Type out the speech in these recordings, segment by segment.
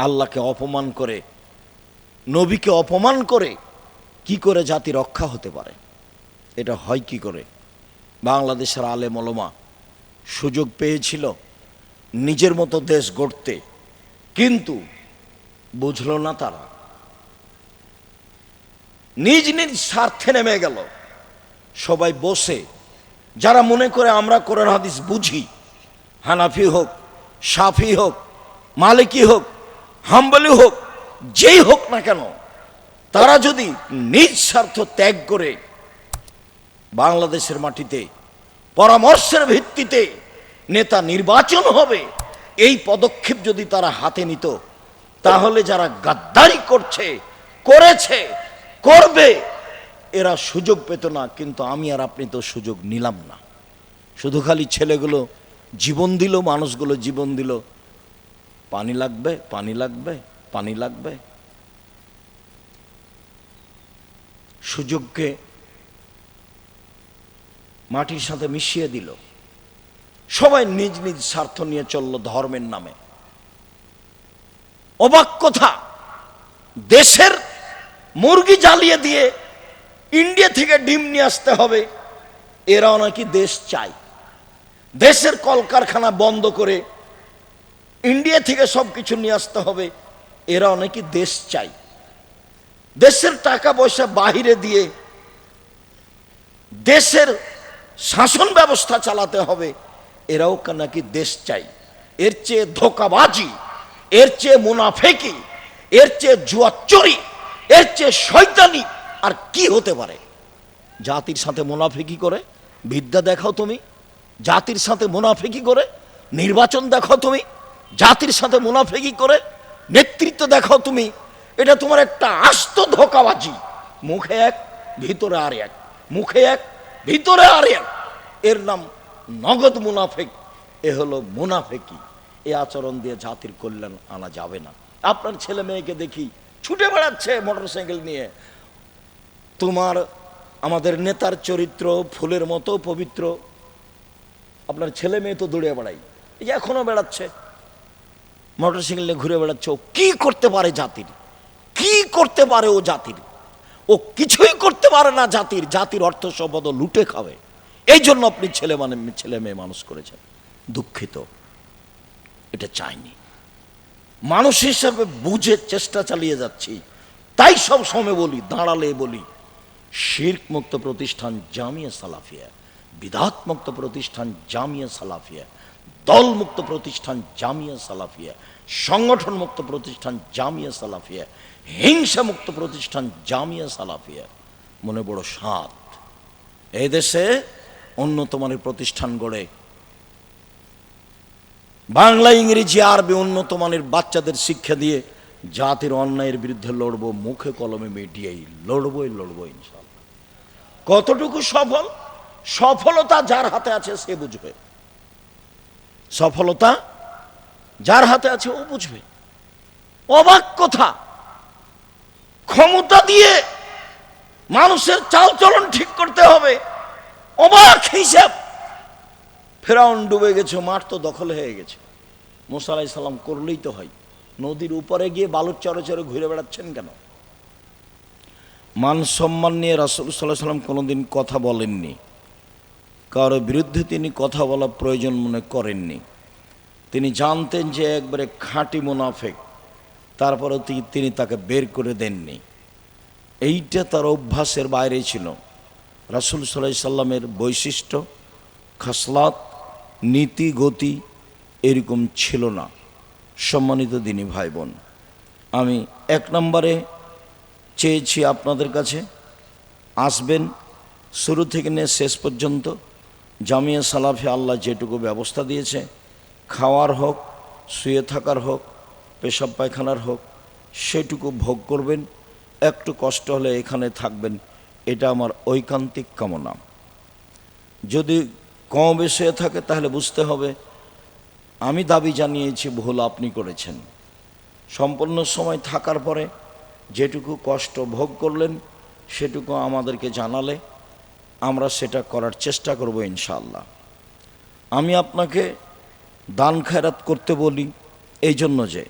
আল্লাহকে অপমান করে, নবীকে অপমান করে কি করে জাতি রক্ষা হতে পারে? এটা হয় কি করে? বাংলাদেশের আলেম ওলামা সুযোগ পেয়েছিল নিজের মতো দেশ গড়তে, কিন্তু বুঝল না, তারা নিজ নিজ স্বার্থে নেমে গেল। সবাই বসে, যারা মনে করে আমরা কোরআন হাদিস বুঝি, হানাফি হোক, শাফি হোক, মালিকি হোক, হাম্বলি হোক, যেই হোক না কেন, তারা যদি নিজ স্বার্থ ত্যাগ করে বাংলাদেশের মাটিতে পরামর্শের ভিত্তিতে নেতা নির্বাচন হবে, এই পদক্ষেপ যদি তারা হাতে নিত, তাহলে যারা গাদ্দারি করছে, করেছে, করবে, এরা সুযোগ পেত না। কিন্তু আমি আর আপনি তো সুযোগ নিলাম না। শুধু খালি ছেলেগুলো জীবন দিল, মানুষগুলো জীবন দিল, পানি লাগবে, পানি লাগবে, পানি লাগবে। সুযোগকে মাটির সাথে মিশিয়ে দিল। সবাই নিজ নিজ স্বার্থ নিয়ে চলল ধর্মের নামে। অবাক কথা, দেশের মুরগি জ্বালিয়ে দিয়ে ইন্ডিয়া থেকে ডিম নিয়ে আসতে হবে, এরাও নাকি দেশ চায়। দেশের কলকারখানা বন্ধ করে ইন্ডিয়া থেকে সব কিছু নিয়ে আসতে হবে, এরাও নাকি দেশ চায়। দেশের টাকা পয়সা বাহিরে দিয়ে দেশের শাসন ব্যবস্থা চালাতে হবে, এরাও নাকি দেশ চাই। এর চেয়ে ধোঁকাবাজি, এর চেয়ে মুনাফেকি, এর চেয়ে জুয়াচুরি, এর চেয়ে শয়তানি আর কি হতে পারে? জাতির সাথে মুনাফেকি করে বিদ্যা দেখাও তুমি, জাতির সাথে মুনাফেকি করে নির্বাচন দেখাও তুমি, জাতির সাথে মুনাফেকি করে নেতৃত্ব দেখাও তুমি। এটা তোমার একটা আস্ত ধোঁকাবাজি। মুখে এক, ভিতরে আর এক, মুখে এক, ভিতরে আর এক। এর নাম নগদ মুনাফেক। এ হলো মুনাফেকি। এ আচরণ দিয়ে জাতির কল্যাণ আনা যাবে না। আপনার ছেলে মেয়েকে দেখি ছুটে বেড়াচ্ছে মোটরসাইকেল নিয়ে। তোমার আমাদের নেতার চরিত্র ফুলের মতো পবিত্র, আপনার ছেলে মেয়ে তো দৌড়ে বেড়াই, এই যে এখনো বেড়াচ্ছে মোটরসাইকেল নিয়ে ঘুরে বেড়াচ্ছে। ও কি করতে পারে জাতির? কি করতে পারে ও জাতির? ও কিছুই করতে পারে না জাতির। জাতির অর্থ সম্পদ লুটে খাবে। এই জন্য আপনি ছেলে মেয়ে মানুষ করেছেন। দুঃখিত, এটা চাইনি। মানুষ হিসাবে বুঝে চেষ্টা চালিয়ে যাচ্ছি। তাই সব সময় বলি, দাঁড়ালে বলি, শিরক মুক্ত প্রতিষ্ঠান জামিয়া সালাফিয়া, বিদআত মুক্ত প্রতিষ্ঠান জামিয়া সালাফিয়া, দল মুক্ত প্রতিষ্ঠান জামিয়া সালাফিয়া, সংগঠন মুক্ত প্রতিষ্ঠান জামিয়া সালাফিয়া, হিংসা মুক্ত প্রতিষ্ঠান জামিয়া সালাফিয়া। মনে বড় সাত, এই দেশে উন্নত মানের প্রতিষ্ঠান গড়ে বাংলা, ইংরেজি, আরবি উন্নত মানের বাচ্চাদের শিক্ষা দিয়ে জাতির অন্যায়ের বিরুদ্ধে লড়বো। মুখে কলমে মিডিয়াই লড়বই লড়বো ইনশাআল্লাহ। কতটুকু সফল? সফলতা যার হাতে আছে সে বুঝবে। সফলতা যার হাতে আছে ও বুঝবে। অবাক কথা, ক্ষমতা দিয়ে মানুষের চালচলন ঠিক করতে হবে, অবাক হিসাব। ফেরাউন ডুবে গেছে, মাঠ তো দখল হয়ে গেছে। মুসা আলাইহিস সালাম করলেই তো হয়। নদীর উপরে গিয়ে বালুর চরে চরে ঘুরে বেড়াচ্ছেন কেন? মান সম্মান নিয়ে রাসূল সাল্লাল্লাহু আলাইহি ওয়াসাল্লাম কোনোদিন কথা বলেননি। কারোর বিরুদ্ধে তিনি কথা বলা প্রয়োজন মনে করেননি। তিনি জানতেন যে একবারে খাঁটি মুনাফিক, তারপরেও তিনি তাকে বের করে দেননি। এইটা তার অভ্যাসের বাইরে ছিল। রাসূল সাল্লাল্লাহু আলাইহি সাল্লামের বৈশিষ্ট্য, খাসলাত, নীতি, গতি এরকম ছিল না। সম্মানিত দিনী ভাই বোন, আমি এক নম্বরে চেয়েছি আপনাদের কাছে আসবেন, শুরু থেকে নিয়ে শেষ পর্যন্ত জামিয়া সালাফিয়া আল্লাহ যেটুকু ব্যবস্থা দিয়েছে, খাওয়ার হোক, শুয়ে থাকার হোক, পেশাব পায়খানার হোক, সেটুকু ভোগ করবেন। একটু কষ্ট হলে এখানে থাকবেন, এটা আমার ঐকান্তিক কামনা। যদি কম বেশি হয়ে থাকে তাহলে বুঝতে হবে আমি দাবি জানিয়েছি, ভুল আপনি করেছেন। সম্পূর্ণ সময় থাকার পরে যেটুকু কষ্ট ভোগ করলেন সেটুকু আমাদেরকে জানালে আমরা সেটা করার চেষ্টা করব ইনশাআল্লাহ। আমি আপনাকে দান খেরাত করতে বলি এই জন্য যে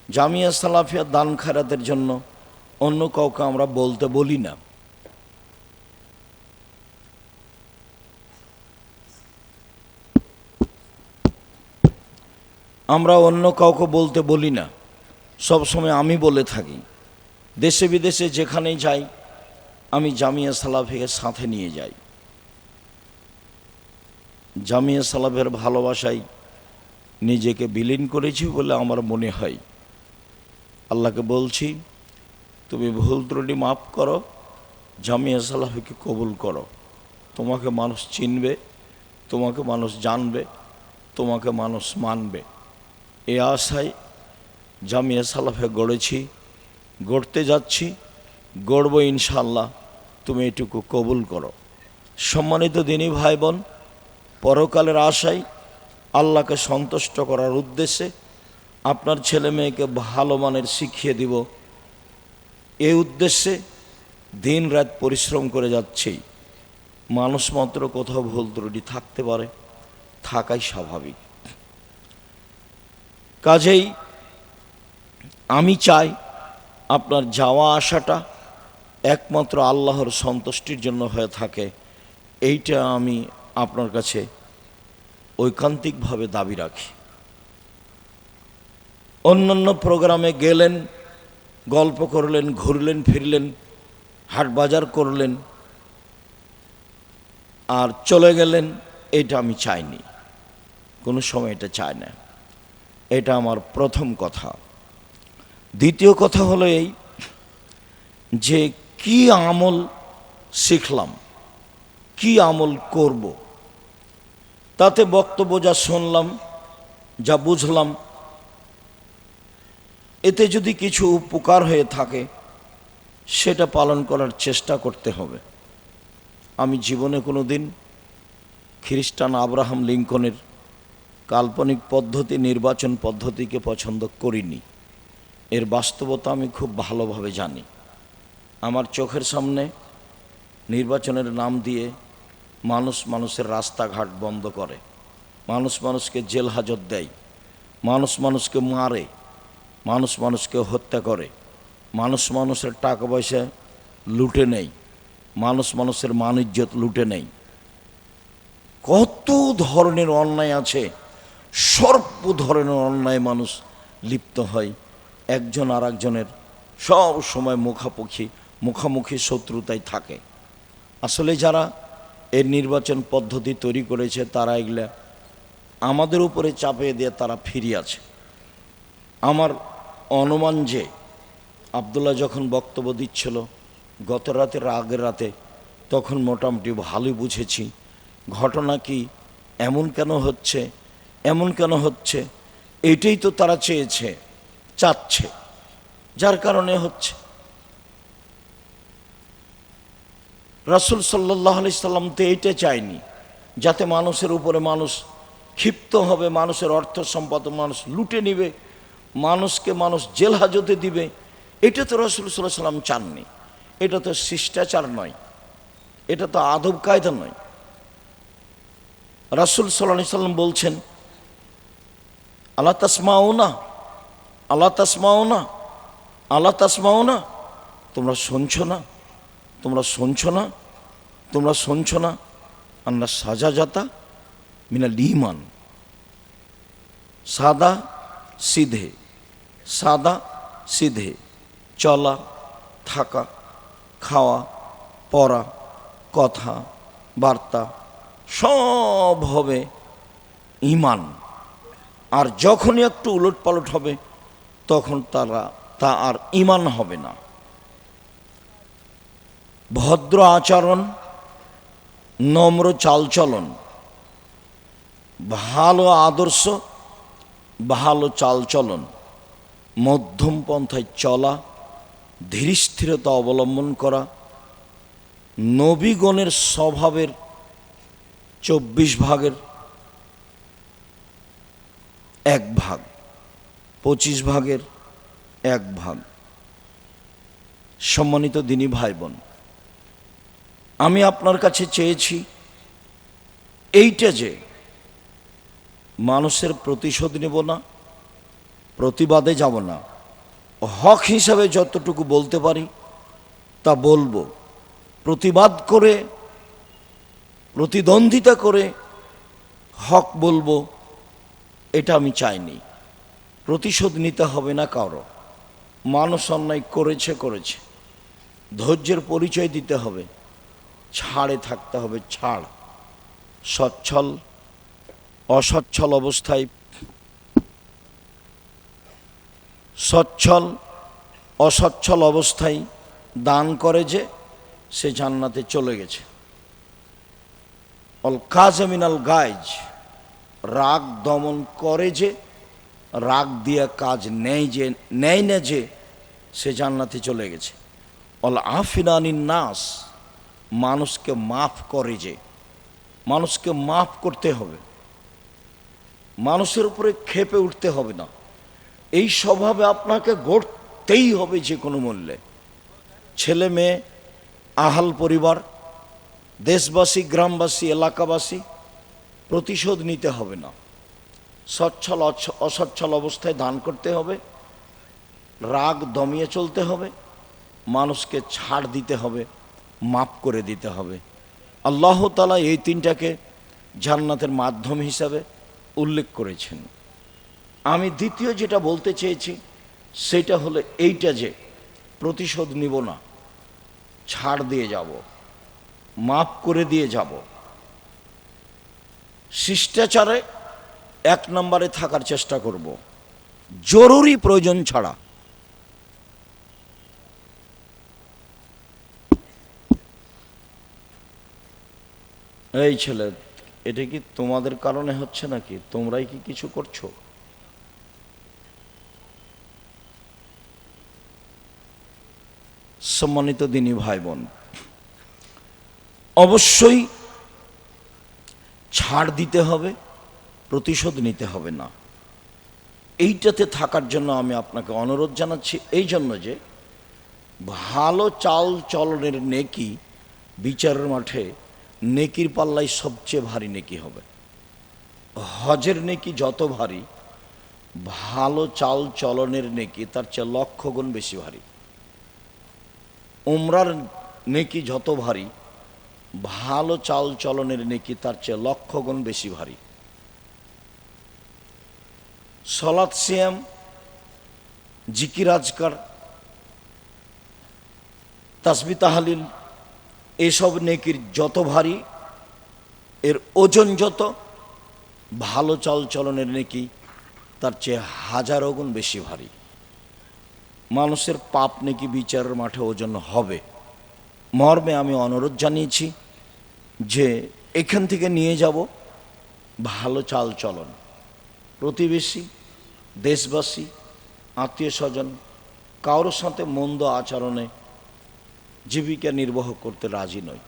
জামিয়া সালাফিয়া দান খায়রাতের জন্য অন্য কাউকে আমরা বলতে বলি না। আমরা অন্য কাউকে বলতে বলি না, সবসময় আমি বলে থাকি। দেশে বিদেশে যেখানেই যাই আমি জামিয়া সালাফিকে সাথে নিয়ে যাই। জামিয়া সালাফের ভালোবাসায় নিজেকে বিলীন করেছি বলে আমার মনে হয়। আল্লাহকে বলছি, তুমি ভুল ত্রুটি মাফ করো, জামিয়া সালাফিকে কবুল করো। তোমাকে মানুষ চিনবে, তোমাকে মানুষ জানবে, তোমাকে মানুষ মানবে। এ আশায় জামিয়া সালাফে গড়েছি, গড়তে যাচ্ছি, গড়ব ইনশাআল্লাহ। তুমি এটুকু কবুল করো। সম্মানিত দিনী ভাই বোন, পরকালের আশায় আল্লাহকে সন্তুষ্ট করার উদ্দেশ্যে আপনার ছেলে মেয়েকে ভালো মানের শিখিয়ে দিব, এই উদ্দেশ্যে দিন রাত পরিশ্রম করে যাচ্ছি। মানুষ মাত্র কোথাও ভুল ত্রুটি থাকতে পারে, থাকাই স্বাভাবিক। কাজেই আমি চাই আপনার যাওয়া আসাটা একমাত্র আল্লাহর সন্তুষ্টির জন্য হয়ে থাকে, এইটা আমি আপনার কাছে ঐকান্তিকভাবে দাবি রাখি। অন্যান্য প্রোগ্রামে গেলেন, গল্প করলেন, ঘুরলেন ফিরলেন, হাট বাজার করলেন আর চলে গেলেন, এটা আমি চাইনি, কোনো সময় এটা চাই না। এটা আমার প্রথম কথা। দ্বিতীয় কথা হলো এই যে কি আমল শিখলাম, কি আমল করব, তাতে বক্তব্য যা শুনলাম, যা বুঝলাম, এতে যদি কিছু উপকার হয়ে থাকে সেটা পালন করার চেষ্টা করতে হবে। আমি জীবনে কোনো দিন খ্রিস্টান আব্রাহাম লিঙ্কনের কাল্পনিক পদ্ধতি, নির্বাচন পদ্ধতিকে পছন্দ করিনি। এর বাস্তবতা আমি খুব ভালোভাবে জানি। আমার চোখের সামনে নির্বাচনের নাম দিয়ে মানুষ মানুষের রাস্তাঘাট বন্ধ করে, মানুষ মানুষকে জেল হাজত দেয়, মানুষ মানুষকে মারে, মানুষ মানুষকে হত্যা করে, মানুষ মানুষের টাকা পয়সা লুটে নেয়, মানুষ মানুষের মান ইজ্জত লুটে নেয়। কত ধরনের অন্যায় আছে, সর্ব ধরনের অন্যায় মানুষ লিপ্ত হয়। একজন আর একজনের সব সময় মুখামুখি শত্রুতায় থাকে। আসলে যারা এই নির্বাচন পদ্ধতি তৈরি করেছে তারা এগুলা আমাদের উপরে চাপিয়ে দিয়ে তারা ফিরিয়ে আছে। আমার অনুমান যে আবদুল্লাহ যখন বক্তব্য দিচ্ছিল গত রাতের আগের রাতে, তখন মোটামুটি ভালোই বুঝেছি ঘটনা কি, এমন কেন হচ্ছে, এমন কেন হচ্ছে। এইটাই তো তারা চাচ্ছে, যার কারণে হচ্ছে। রাসূল সাল্লাল্লাহু আলাইহি সাল্লাম তো এইটা চায়নি, যাতে মানুষের উপরে মানুষ ক্ষিপ্ত হবে, মানুষের অর্থ সম্পদ মানুষ লুটে নিবে, মানুষকে মানুষ জেল হাজতে দিবে। এটা তো রাসূল সাল্লাল্লাহু আলাইহি সাল্লাম চাননি। এটা তো শিষ্টাচার নয়, এটা তো আদব কায়দা নয়। রাসূল সাল্লাল্লাহু আলাইহি সাল্লাম বলছেন, আলা তাসমাউনা, আলা তাসমাউনা, আলা তাসমাউনা, তোমরা শুনছো না, তোমরা শুনছো না, তোমরা শুনছো না, আন্না সাজাজাতা মিনাল ঈমান। সাদা সিধে, সাদা সিধে চলা, থাকা, খাওয়া, পড়া, কথা বার্তা সব হবে ঈমান। আর যখনই একটু উলটপালট হবে তখন তা আর ঈমান হবে না। ভদ্র আচরণ, নম্র চালচলন, ভালো আদর্শ, ভালো চালচলন, মধ্যম পন্থায় চলা, ধীরস্থিরতা অবলম্বন করা, নবীগণের স্বভাবের 24 ভাগের 1 ভাগ, 25 ভাগের 1 ভাগ। সম্মানিত দিনী ভাই বোন, আমি আপনার কাছে চেয়েছি এইটা যে মানুষের প্রতিশোধ নেব না, প্রতিবাদে যাব না, হক হিসাবে যতটুকু বলতে পারি তা বলবো। প্রতিবাদ করে, প্রতিদ্বন্দ্বিতা করে হক বলবো, এটা আমি চাইনি। প্রতিশোধ নিতে হবে না কারো। মানুষ অন্যায় করেছে, ধৈর্যের পরিচয় দিতে হবে, ছাড়ে থাকতে হবে, ছাড়। সচ্ছল অসচ্ছল অবস্থায়, সচ্ছল অসচ্ছল অবস্থায় দান করে যে সে জান্নাতে চলে গেছে। অল কাজমিনাল গাইজ, রাগ দমন করে যে, রাগ দিয়ে কাজ নেয় না যে, সে জান্নাতে চলে গেছে। অল আফিনানিন নাস, মানুষকে মাফ করে যে, মানুষকে মাফ করতে হবে, মানুষের উপরে ক্ষেপে উঠতে হবে না। এই স্বভাবে আপনাকে গড়তেই হবে যে কোনো মূল্যে। ছেলে মেয়ে, আহাল পরিবার, দেশবাসী, গ্রামবাসী, এলাকাবাসী, প্রতিশোধ নিতে হবে না। সচ্ছল অসচ্ছল অবস্থায় দান করতে হবে, রাগ দমিয়ে চলতে হবে, মানুষকে ছাড় দিতে হবে, মাফ করে দিতে হবে। আল্লাহ তাআলা এই তিনটাকে জান্নাতের মাধ্যম হিসাবে উল্লেখ করেছেন। আমি দ্বিতীয় যেটা বলতে চেয়েছি সেটা হলো এইটা যে প্রতিশোধ নিব না, ছাড় দিয়ে যাব, মাফ করে দিয়ে যাব। শিষ্টাচারে 1 নম্বরে থাকার চেষ্টা করব, জরুরি প্রয়োজন ছাড়া। এই ছেলে, এটা কি তোমাদের কারণে হচ্ছে নাকি? তোমরাই কি কিছু করছো? সম্মানিত দিনী ভাই বোন, অবশ্যই ছাড় দিতে হবে, প্রতিশোধ নিতে হবে না। এইটাতে থাকার জন্য আমি আপনাকে অনুরোধ জানাচ্ছি, এই জন্য যে ভালো চাল চলনের নেকি বিচারের মাঠে নেকির পাল্লায় সবচেয়ে ভারী নেকি হবে। হজের নেকি যত ভারী, ভালো চাল চলনের নেকি তার চেয়ে 1,00,000 গুণ বেশি ভারী। উমরার নেকি যত ভারী, ভালো চাল চলনের নেকি তার চেয়ে 1,00,000 গুণ বেশি ভারী। সলাৎ, সিয়াম, জিকির আজকার, তাসবিহ তাহলিল, এসব নেকির যত ভারী, এর ওজন যত, ভালো চাল চলনের নেকি তার চেয়ে 1000 গুণ বেশি ভারী। মানুষের পাপ নেকি বিচারের মাঠে ওজন হবে মর্মে আমি অনুরোধ জানিয়েছি যে এখান থেকে নিয়ে যাব ভালো চাল চলন। প্রতিবেশী, দেশবাসী, আত্মীয় স্বজন কারোর সাথে মন্দ আচরণে জীবিকা নির্বাহ করতে রাজি নই।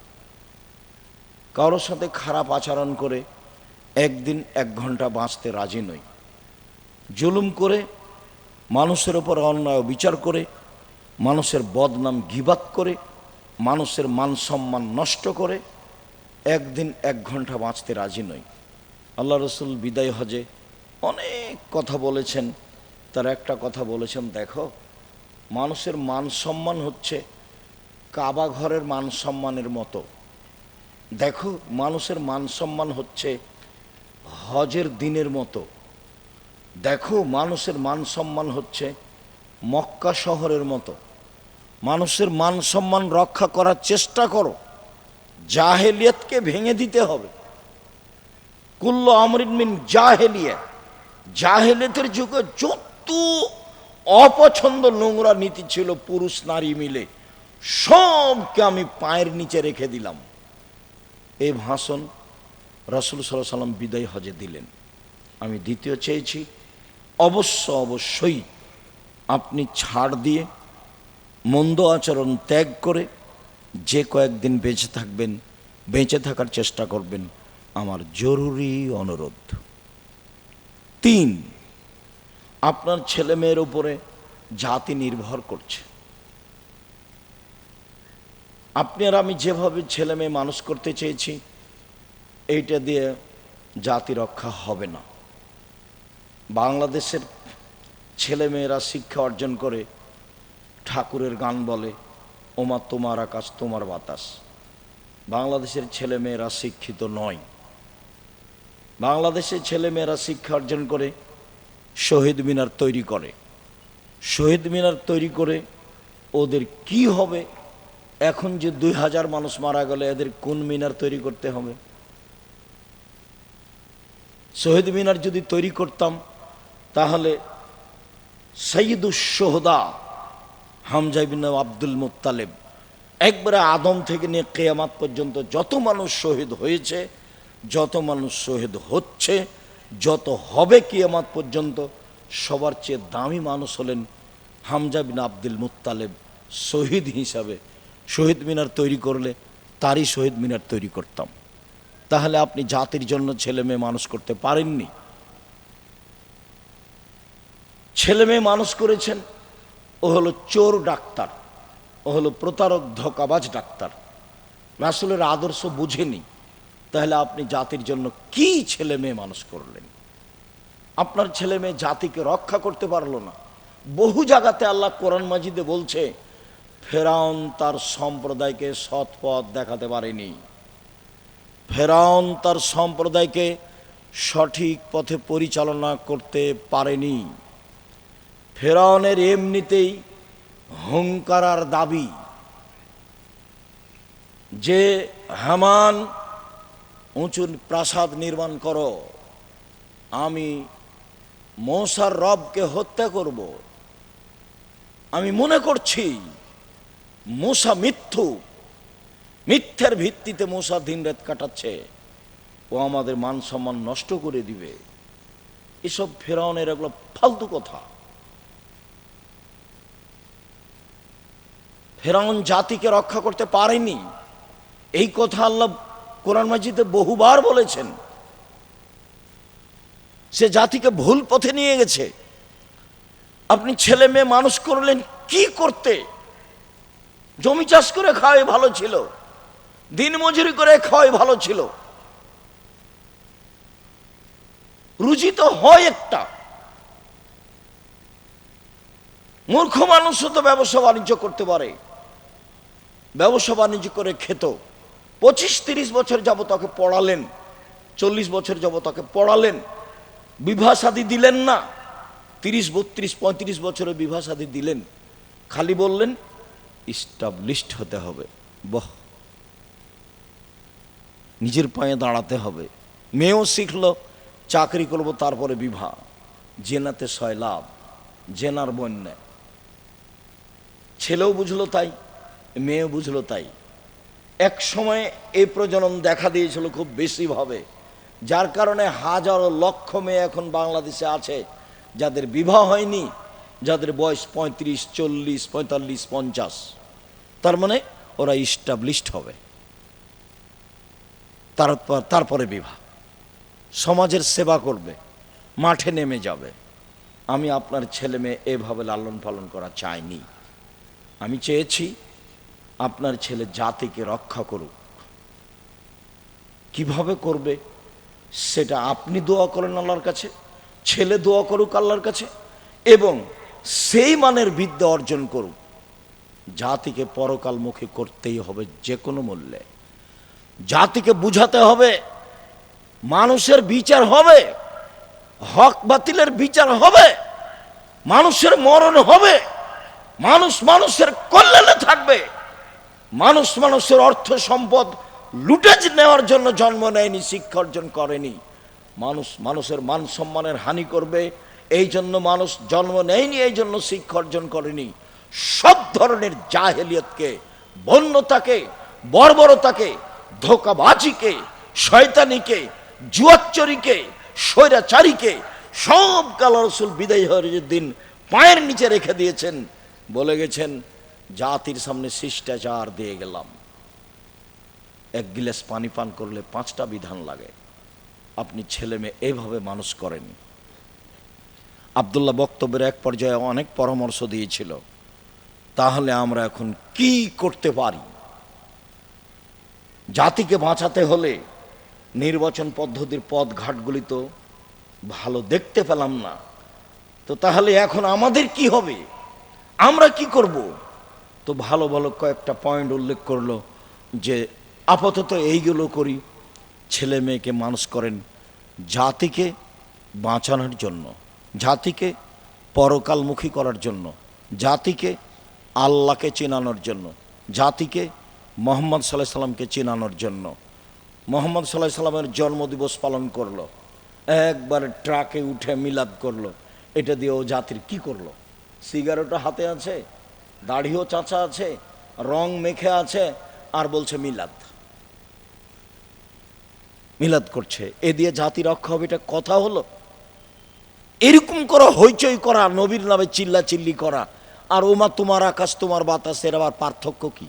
কারোর সাথে খারাপ আচরণ করে একদিন 1 ঘন্টা বাঁচতে রাজি নই। জুলুম করে, মানুষের ওপর অন্যায় বিচার করে, মানুষের বদনাম গীবাত করে, মানুষের মান সম্মান নষ্ট করে একদিন 1 ঘন্টা বাঁচতে রাজি নই। আল্লাহ রসুল বিদায় হজে অনেক কথা বলেছেন, তার একটা কথা বলেছেন, দেখো মানুষের মান সম্মান হচ্ছে কাবা ঘরের মান সম্মানের মতো। দেখো মানুষের মান সম্মান হচ্ছে হজের দিনের মতো। দেখো মানুষের মান সম্মান হচ্ছে মক্কা শহরের মতো। মানুষের মান সম্মান রক্ষা করার চেষ্টা করো। জাহেলিয়াতকে ভেঙে দিতে হবে। কুল্লু আমরিন মিন জাহেলিয়া, জাহেলিয়াতের যুগে যত অপছন্দ নোংরা নীতি ছিল পুরুষ নারী মিলে, সবকে আমি পায়ের নিচে রেখে দিলাম। এই ভাষণ রাসূল সাল্লাল্লাহু আলাইহি ওয়াসাল্লাম বিদায় হজে দিলেন। আমি দ্বিতীয় চেয়েছি, অবশ্যই আপনি ছাড় দিয়ে মন্দ আচরণ ত্যাগ করে যে কয়েকদিন বেঁচে থাকবেন, বেঁচে থাকার চেষ্টা করবেন, আমার জরুরি অনুরোধ। 3, আপনার ছেলে মেয়ের উপরে জাতি নির্ভর করছে। আপনি আর আমি যেভাবে ছেলে মেয়ে মানুষ করতে চেয়েছি, এইটা দিয়ে জাতি রক্ষা হবে না। বাংলাদেশের ছেলে মেয়েরা শিক্ষা অর্জন করে ঠাকুরের গান বলে, ওমা তোমার আকাশ তোমার বাতাস। বাংলাদেশের ছেলেমেয়েরা শিক্ষিত নয়। বাংলাদেশের ছেলেমেয়েরা শিক্ষা অর্জন করে শহীদ মিনার তৈরি করে। শহীদ মিনার তৈরি করে ওদের কি হবে? এখন যে 2000 মানুষ মারা গেলে এদের কোন মিনার তৈরি করতে হবে? শহীদ মিনার যদি তৈরি করতাম তাহলে সৈয়দুস সোহদা হামজা ইবনে আব্দুল মুত্তালিব, একবারে আদম থেকে নিয়ে কিয়ামত পর্যন্ত যত মানুষ শহীদ হয়েছে, যত মানুষ শহীদ হচ্ছে, যত হবে কিয়ামত পর্যন্ত, সবার চেয়ে দামি মানুষ হলেন হামজা বিন আব্দুল মুত্তালিব। শহীদ হিসাবে শহীদ মিনার তৈরি করলে তারই শহীদ মিনার তৈরি করতাম। তাহলে আপনি জাতির জন্য ছেলে মেয়ে মানুষ করতে পারেননি। ছেলে মেয়ে মানুষ করেছেন, ও হলো চোর ডাক্তার, ও হলো প্রতারক ধোঁকাবাজ ডাক্তার, রাসূলের আদর্শ বুঝেনি। তাহলে আপনি জাতির জন্য কি ছেলে মেয়ে মানুষ করলেন? আপনার ছেলে মেয়ে জাতিকে রক্ষা করতে পারলো না। বহু জায়গাতে আল্লাহ কোরআন মাজিদে বলছে, ফেরাউন তার সম্প্রদায়কে সৎ পথ দেখাতে পারেনি, ফেরাউন তার সম্প্রদায়কে সঠিক পথে পরিচালনা করতে পারেনি। ফেরাউনের এমনিতেই হুঙ্কার আর দাবি যে হামান উঁচু প্রাসাদ নির্মাণ করো, আমি মূসার রবকে হত্যা করব। আমি মনে করছি মূসা মিথ্যের ভিত্তিতে মূসা দিন রাত কাটাচ্ছে, ও আমাদের মান সম্মান নষ্ট করে দিবে। এসব ফেরাউনের এগুলো ফালতু কথা। ফেরাউন জাতিকে রক্ষা করতে পারেনি, এই কথা আল্লাহ কোরআন মাজিদে বহুবার বলেছেন। সে জাতিকে ভুল পথে নিয়ে গেছে। আপনি ছেলে মেয়ে মানুষ করলেন কি করতে? জমি চাষ করে খাওয়াই ভালো ছিল, দিন মজুরি করে খাওয়াই ভালো ছিল। রুজি তো হয় একটা। মূর্খ মানুষও তো ব্যবসা বাণিজ্য করতে পারে, ব্যবসা বাণিজ্য করে খেত। 25-30 বছর যাবত তাকে পড়ালেন, 40 বছর যাবত তাকে পড়ালেন, বিবাহ শাদী দিলেন না। 30-32-35 বছরে বিবাহ শাদী দিলেন, খালি বললেন ইস্টাবলিশড হতে হবে। বাহ, নিজের পায়ে দাঁড়াতে হবে। মেয়েও শিখলো চাকরি করব, তারপরে বিবাহ। জেনাতে সয়লাভ, জেনার বন্যা। ছেলেও বুঝলো তাই, মেয়েও বুঝলো তাই। এক সময় এই প্রজনন দেখা দিয়েছিল খুব বেশিভাবে, যার কারণে হাজারো লক্ষ মেয়ে এখন বাংলাদেশে আছে যাদের বিবাহ হয়নি, যাদের বয়স 35, 40, 45, 50। তার মানে ওরা ইস্টাবলিশড হবে, তারপরে বিবাহ। সমাজের সেবা করবে, মাঠে নেমে যাবে। আমি আপনার ছেলে মেয়ে এভাবে লালন পালন করা চাইনি। আমি চেয়েছি আপনার ছেলে জাতিকে রক্ষা করুক। কিভাবে করবে সেটা আপনি দোয়া করেন আল্লাহর কাছে, ছেলে দোয়া করুক আল্লাহর কাছে, এবং সেই মানের বিদ্যা অর্জন করুক। জাতিকে পরকালমুখী করতেই হবে যে কোনো মূল্যে। জাতিকে বুঝাতে হবে মানুষের বিচার হবে, হক বাতিলের বিচার হবে, মানুষের মরণ হবে, মানুষ মানুষের কল্যাণে থাকবে। মানুষ মানুষের অর্থ সম্পদ লুটেজ নেওয়ার জন্য জন্ম নেয়নি, শিক্ষা অর্জন করেনি। মানুষ মানুষের মান সম্মানের হানি করবে এই জন্য মানুষ জন্ম নেয়নি, এই জন্য শিক্ষা অর্জন করেনি। সব ধরনের জাহেলিয়তকে, বন্যতাকে, বর্বরতাকে, ধোঁকাবাজিকে, শয়তানিকে, জুয়াচ্চরিকে, স্বৈরাচারীকে সব আল্লাহ রাসূল বিদায় হওয়ার দিন পায়ের নিচে রেখে দিয়েছেন, বলে গেছেন জাতির সামনে শিষ্টাচার দিয়ে গেলাম। এক গিলাস পানি পান করলে 5টা বিধান লাগে। আপনি ছেলে মেয়ে এইভাবে মানুষ করেন। আব্দুল্লাহ বক্তব্যের এক পর্যায়ে অনেক পরামর্শ দিয়েছিল, তাহলে আমরা এখন কি করতে পারি? জাতিকে বাঁচাতে হলে নির্বাচন পদ্ধতির পথঘাটগুলি তো ভালো দেখতে পেলাম না, তো তাহলে এখন আমাদের কি হবে? আমরা কি করব? তো ভালো ভালো কয়েকটা পয়েন্ট উল্লেখ করলো যে আপাতত এইগুলো করি। ছেলে মেয়েকে মানুষ করেন জাতিকে বাঁচানোর জন্য, জাতিকে পরকালমুখী করার জন্য, জাতিকে আল্লাহকে চেনানোর জন্য, জাতিকে মোহাম্মদ সাল্লাল্লাহু আলাইহি সাল্লামকে চেনানোর জন্য। মোহাম্মদ সাল্লাল্লাহু আলাইহি সাল্লামের জন্মদিবস পালন করলো, একবার ট্রাকে উঠে মিলাদ করলো। এটা দিয়ে ও জাতির কি করলো? সিগারেটও হাতে আছে, দাড়িও চাচা আছে, রং মেখে আছে, আর বলছে মিলাদ, মিলাদ করছে। এ দিয়ে জাতি রক্ষা হবে? এটা কথা হলো? এরকম করা, হইচই করা, নবীর নামে চিল্লা চিল্লি করা, আর ওমা তোমার আকাশ তোমার বাতাস, এর আবার পার্থক্য কি?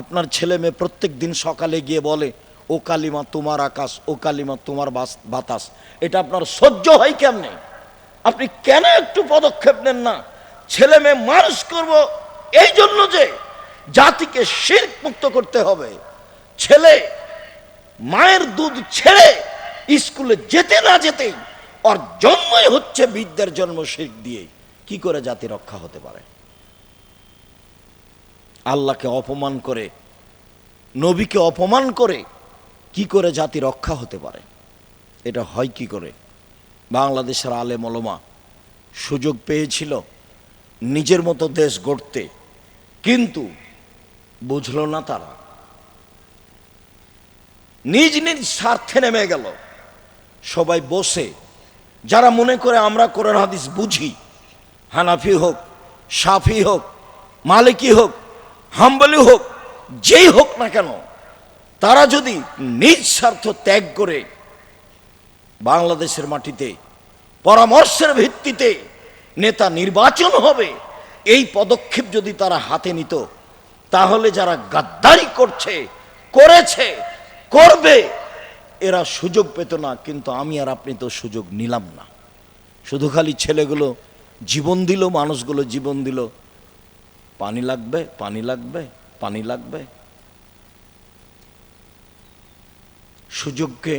আপনার ছেলে মেয়ে প্রত্যেক দিন সকালে গিয়ে বলে ও কালিমা তোমার আকাশ, ও কালিমা তোমার বাতাস, এটা আপনার সহ্য হয় কেমনে? আপনি কেন একটু পদক্ষেপ নেন না? ছেলে মেয়ে মানুষ করব এই জন্য যে জাতিকে শিরক মুক্ত করতে হবে। ছেলে মায়ের দুধ ছেড়ে স্কুলে যেতে না যেতেই ওর জন্মই হচ্ছে বিদ্যার জন্ম শিরক দিয়ে। কি করে জাতি রক্ষা হতে পারে? আল্লাহকে অপমান করে, নবীকে অপমান করে কি করে জাতি রক্ষা হতে পারে? এটা হয় কি করে? বাংলাদেশের আলেম ওলামা সুযোগ পেয়েছিল নিজের মতো দেশ গড়তে, কিন্তু বুঝলো না, তারা নিজ নিজ স্বার্থে নেমে গেল। সবাই বসে, যারা মনে করে আমরা কোরআন হাদিস বুঝি, হানাফি হোক, শাফি হোক, মালিকি হোক, হাম্বলি হোক, যেই হোক না কেন, তারা যদি নিজ স্বার্থ ত্যাগ করে বাংলাদেশের মাটিতে পরামর্শের ভিত্তিতে নেতা নির্বাচন হবে, এই পদক্ষেপ যদি তারা হাতে নিত, তাহলে যারা গাদ্দারি করছে, করেছে, করবে, এরা সুযোগ পেত না। কিন্তু আমি আর আপনি তো সুযোগ নিলাম না। শুধু খালি ছেলেগুলো জীবন দিল, মানুষগুলো জীবন দিল, পানি লাগবে, পানি লাগবে, পানি লাগবে। সুযোগকে